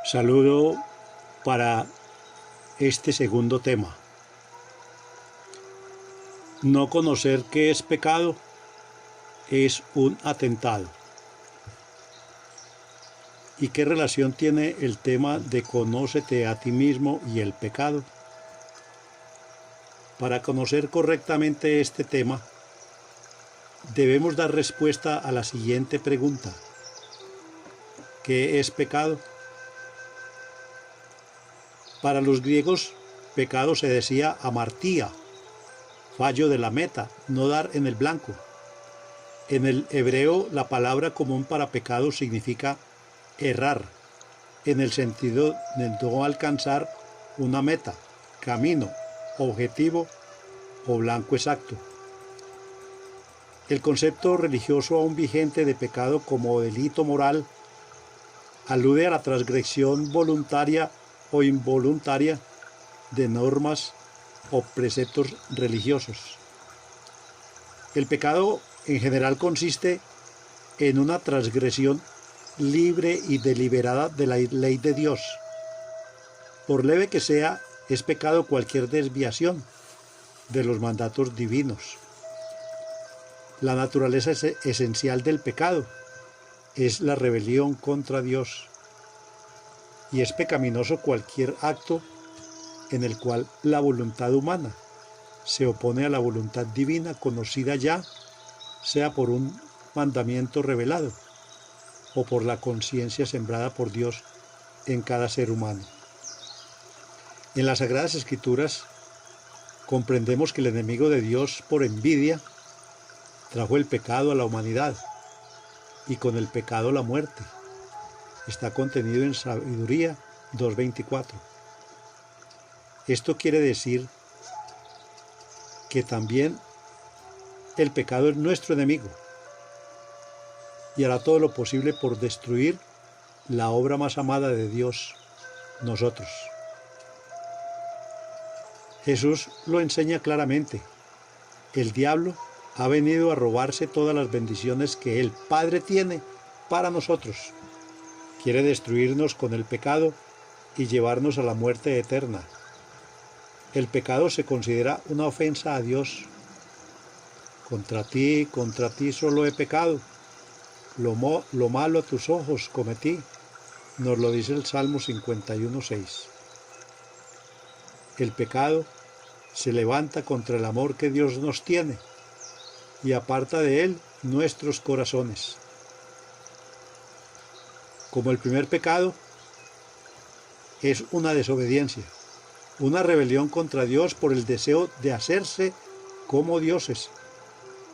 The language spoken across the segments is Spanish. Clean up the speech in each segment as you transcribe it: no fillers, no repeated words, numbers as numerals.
Saludo para este segundo tema. No conocer qué es pecado es un atentado. ¿Y qué relación tiene el tema de conócete a ti mismo y el pecado? Para conocer correctamente este tema, debemos dar respuesta a la siguiente pregunta. ¿Qué es pecado? Para los griegos, pecado se decía amartía, fallo de la meta, no dar en el blanco. En el hebreo, la palabra común para pecado significa errar, en el sentido de no alcanzar una meta, camino, objetivo o blanco exacto. El concepto religioso aún vigente de pecado como delito moral alude a la transgresión voluntaria o involuntaria de normas o preceptos religiosos. El pecado en general consiste en una transgresión libre y deliberada de la ley de Dios. Por leve que sea, es pecado cualquier desviación de los mandatos divinos. La naturaleza esencial del pecado es la rebelión contra Dios, y es pecaminoso cualquier acto en el cual la voluntad humana se opone a la voluntad divina conocida ya, sea por un mandamiento revelado o por la conciencia sembrada por Dios en cada ser humano. En las Sagradas Escrituras comprendemos que el enemigo de Dios, por envidia, trajo el pecado a la humanidad y con el pecado la muerte. Está contenido en Sabiduría 2:24. Esto quiere decir que también el pecado es nuestro enemigo y hará todo lo posible por destruir la obra más amada de Dios, nosotros. Jesús lo enseña claramente. El diablo ha venido a robarse todas las bendiciones que el Padre tiene para nosotros. Quiere destruirnos con el pecado y llevarnos a la muerte eterna. El pecado se considera una ofensa a Dios. Contra ti solo he pecado. Lo malo a tus ojos cometí. Nos lo dice el Salmo 51:6. El pecado se levanta contra el amor que Dios nos tiene y aparta de él nuestros corazones. Como el primer pecado es una desobediencia, una rebelión contra Dios por el deseo de hacerse como dioses,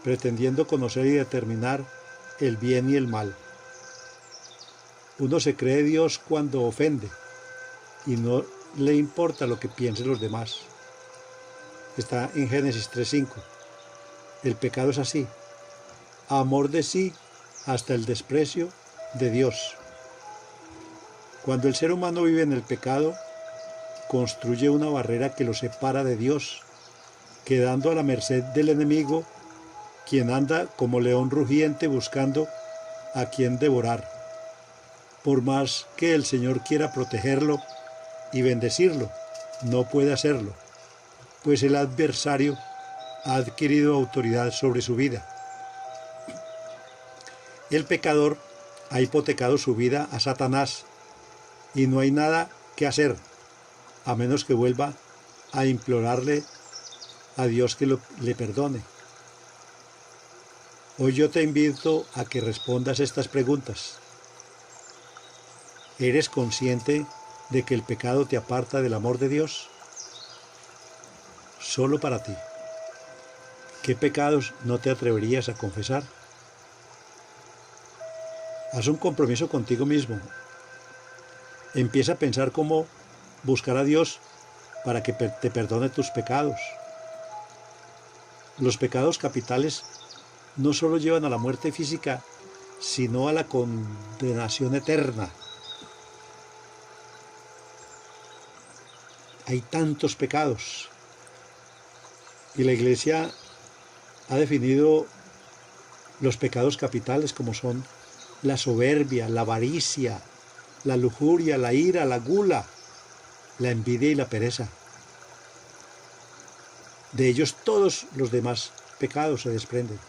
pretendiendo conocer y determinar el bien y el mal. Uno se cree Dios cuando ofende y no le importa lo que piensen los demás. Está en Génesis 3:5. El pecado es así, amor de sí hasta el desprecio de Dios. Cuando el ser humano vive en el pecado, construye una barrera que lo separa de Dios, quedando a la merced del enemigo, quien anda como león rugiente buscando a quien devorar. Por más que el Señor quiera protegerlo y bendecirlo, no puede hacerlo, pues el adversario ha adquirido autoridad sobre su vida. El pecador ha hipotecado su vida a Satanás y no hay nada que hacer a menos que vuelva a implorarle a Dios que le perdone. Hoy yo te invito a que respondas estas preguntas. ¿Eres consciente de que el pecado te aparta del amor de Dios? Solo para ti. ¿Qué pecados no te atreverías a confesar? Haz un compromiso contigo mismo. Empieza a pensar cómo buscar a Dios para que te perdone tus pecados. Los pecados capitales no solo llevan a la muerte física, sino a la condenación eterna. Hay tantos pecados. Y la Iglesia ha definido los pecados capitales como son la soberbia, la avaricia, la lujuria, la ira, la gula, la envidia y la pereza. De ellos todos los demás pecados se desprenden.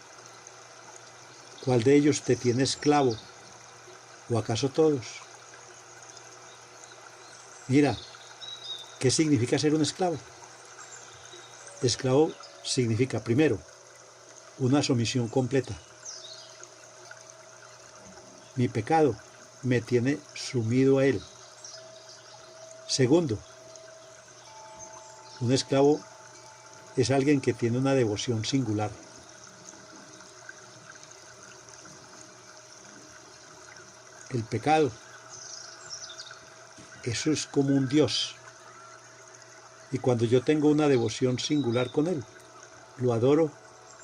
¿Cuál de ellos te tiene esclavo? ¿O acaso todos? Mira, ¿qué significa ser un esclavo? Esclavo significa, primero, una sumisión completa. Mi pecado me tiene sumido a él. Segundo, un esclavo es alguien que tiene una devoción singular. El pecado, eso es como un Dios. Y cuando yo tengo una devoción singular con él, lo adoro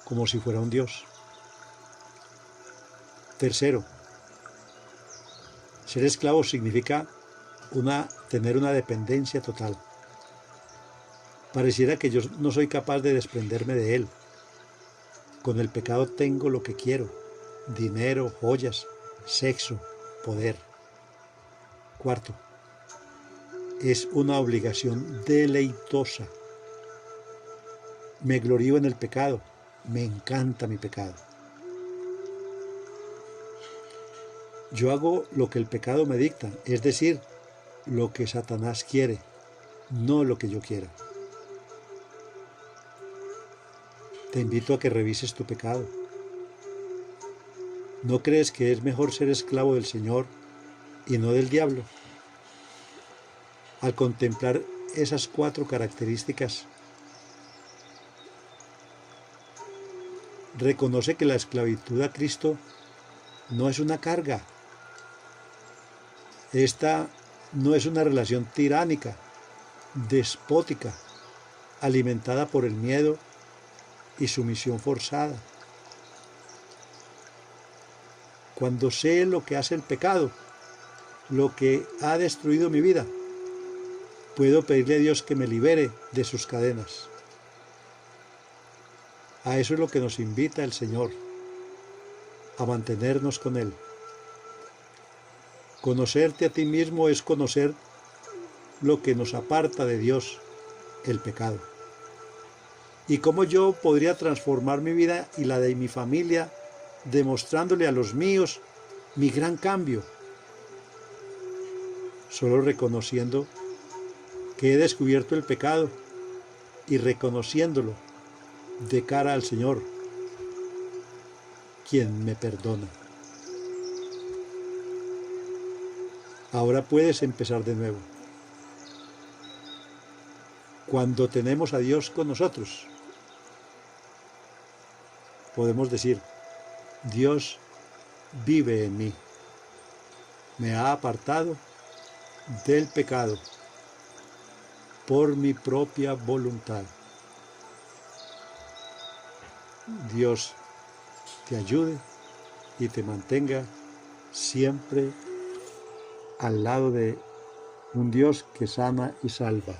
como si fuera un Dios. Tercero, ser esclavo significa tener una dependencia total. Pareciera que yo no soy capaz de desprenderme de él. Con el pecado tengo lo que quiero: dinero, joyas, sexo, poder. Cuarto, es una obligación deleitosa. Me glorío en el pecado, me encanta mi pecado. Yo hago lo que el pecado me dicta, es decir, lo que Satanás quiere, no lo que yo quiera. Te invito a que revises tu pecado. ¿No crees que es mejor ser esclavo del Señor y no del diablo? Al contemplar esas 4 características, reconoce que la esclavitud a Cristo no es una carga. Esta no es una relación tiránica, despótica, alimentada por el miedo y sumisión forzada. Cuando sé lo que hace el pecado, lo que ha destruido mi vida, puedo pedirle a Dios que me libere de sus cadenas. A eso es lo que nos invita el Señor, a mantenernos con Él. Conocerte a ti mismo es conocer lo que nos aparta de Dios, el pecado. Y cómo yo podría transformar mi vida y la de mi familia, demostrándole a los míos mi gran cambio. Solo reconociendo que he descubierto el pecado y reconociéndolo de cara al Señor, quien me perdona. Ahora puedes empezar de nuevo. Cuando tenemos a Dios con nosotros, podemos decir: Dios vive en mí, me ha apartado del pecado por mi propia voluntad. Dios te ayude y te mantenga siempre al lado de un Dios que sana y salva.